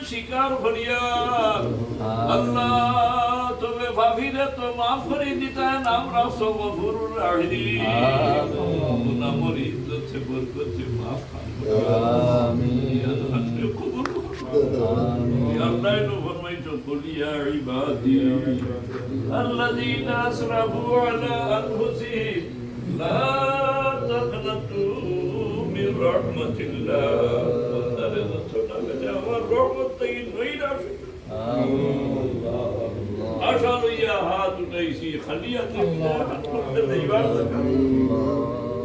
স্বীকার করিয়া আল্লাহ তবে ভাবিরে তো মাফ করে দিতেন আমরা সব গফুরুর রাহিম নামর ইজ্জত সে বরকত সে মাফ আল্লাহ নো ফরমাইতো কুলিয়া ইবাদি আল্লাযীনা আসরাফু আলা আনফুসিহিম লা তাকনাতু মির রাহমাতিল্লাহ আমার রহমত থেকে নৈরাশ আশা লইয়া হাত উঠাইছি খালি হাতে হাত করতে দেইবার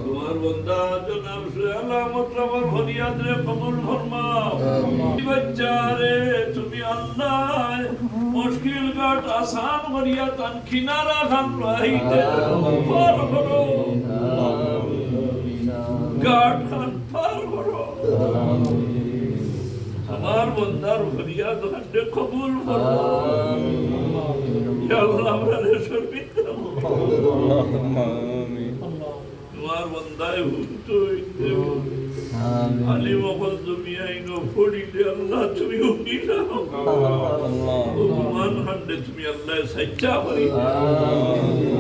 তোমার বান্দা জনাব আলামত আমার ফরিয়াদ রে কবুল ফরমাও বাচ্চারে তুমি আল্লাহ মুশকিল ঘাট আসান করিয়া তান কিনারা খান রাইতে পার করো ঘাট খান পার করো আমার বন্দার ফরিয়াদ হাতে কবুল করো ইয়া আল্লাহ আমারে শরমিত করো আমিন তোমার বন্দায় হুতইতে আলী ওয়াল দুনিয়াইনো ফড়িলে আল্লাহ তুমি উনিলা আল্লাহ মান হাতে তুমি আল্লাহ সচ্চা করি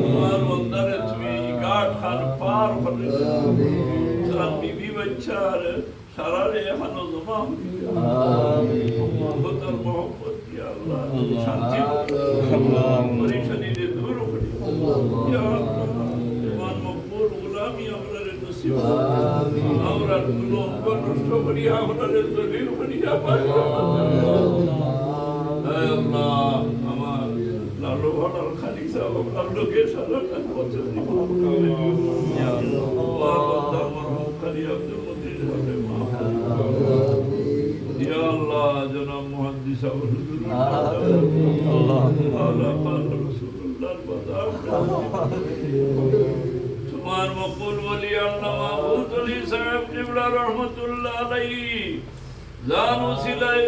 তোমার বন্দারে তুমি গাট খান পার করে সারা বিবি বাচ্চার সারা রে এখনো জমা আমিন বহুতর মোহব্বত ইয়া আল্লাহ শান্তি আল্লাহ পরেশানি রে দূর করি ইয়া আল্লাহ তোমার মকবুল গোলামি আমরারে নসিব আমিন আমরা গুলো নষ্ট করি আমরারে জলিল করিয়া পাই আল্লাহ আমার লালু ভাড়ার খালি সাহেব আল্লাহকে সারা পৌঁছে দিব ইয়া আল্লাহ বান্দা মরহুম করি আব্দুল মজিদ হবে মাফ ইয়া আল্লাহ জনাব মুহাদ্দিস আল্লাহ আল্লাহ রাসূলুল্লাহর বাজার তোমার মকবুল ওলি আল্লাহ মাহমুদ আলী সাহেব জিবরা রহমাতুল্লাহ আলাইহি জানো সিলাই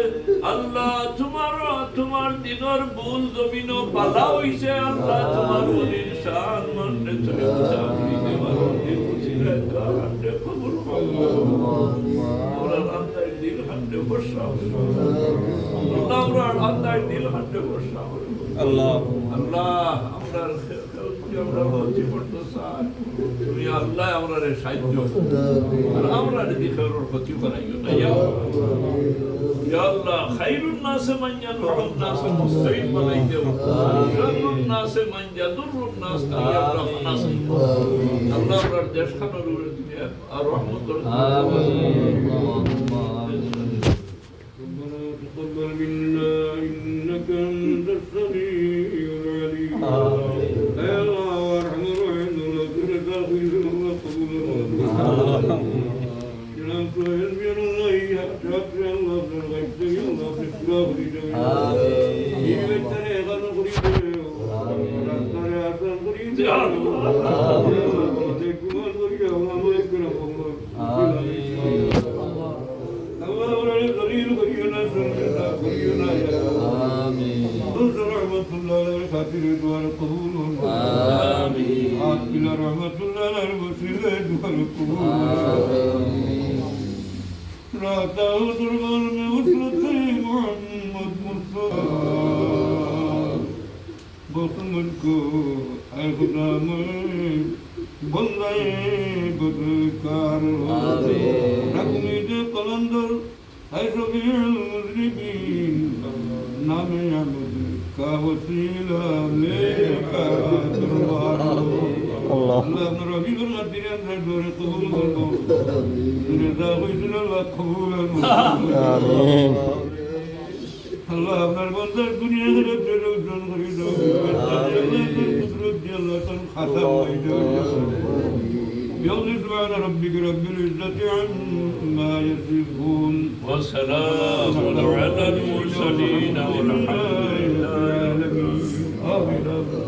আল্লাহ তোমার দিনের ভুল জমিন পালা হইছে আল্লাহ তোমার ওলির শান মনে চলে চাবি দেওয়ার দিন সিলাই কারণে কবুল করো ওরা আল্লাহ দিল হাতে বসাও আল্লাহ ওরা আল্লাহ দিল হাতে বসাও আল্লাহ আল্লাহ আমরা হচ্ছে পড়তো স্যার তুমি আল্লাহ আমারে সাহায্য আর আমরা দিখারর ক্ষতি করাইও না ইয়া আল্লাহ খায়রুন নাস মান ইয়ানফাউন নাস মুস্তাইন বানাই দেও শাররুন নাস মান ইয়াদুরুন নাস তাইয়ারা নাস আল্লাহ আপনার দেশ খানার উপরে তুমি আর রহমত আমিন تقبل منا إنك أنت السميع العليم يا الله وارحم الراحمين وغفرك الخير وقبول جناب سهيل بن الله حتى الله من الغيب يا الله بسراه لجميع آمين يبتلي غن قريب ورسل حسن قريب يا الله تكم الغريب وما يكرم الله آمين الله ورحمة الغريب قريبنا سرنا قريبنا يا آمين رحمة الله الخاتر والقبول آمين عاقل رحمة الله الوسيلة والقبول آمين لا تعود الغرب وصلت محمد مصطفى بطمن کو اے خدا میں بندے بدکار آمین رکھنی دے قلندر اے شفیع المذنبین نام عبد کا وسیلہ لے کا دربار اللہ ابن ربی فرماتی ہے اندر دور قبول کرو رضا غیثن اللہ قبول آمین اللہ ابن بندر دنیا غرب جلوشن غریدو اللہ قدرت جلہ تن ختم ویدو يوم سبحان ربك رب العزة عما يصفون وسلام على المرسلين والحمد لله رب العالمين آمين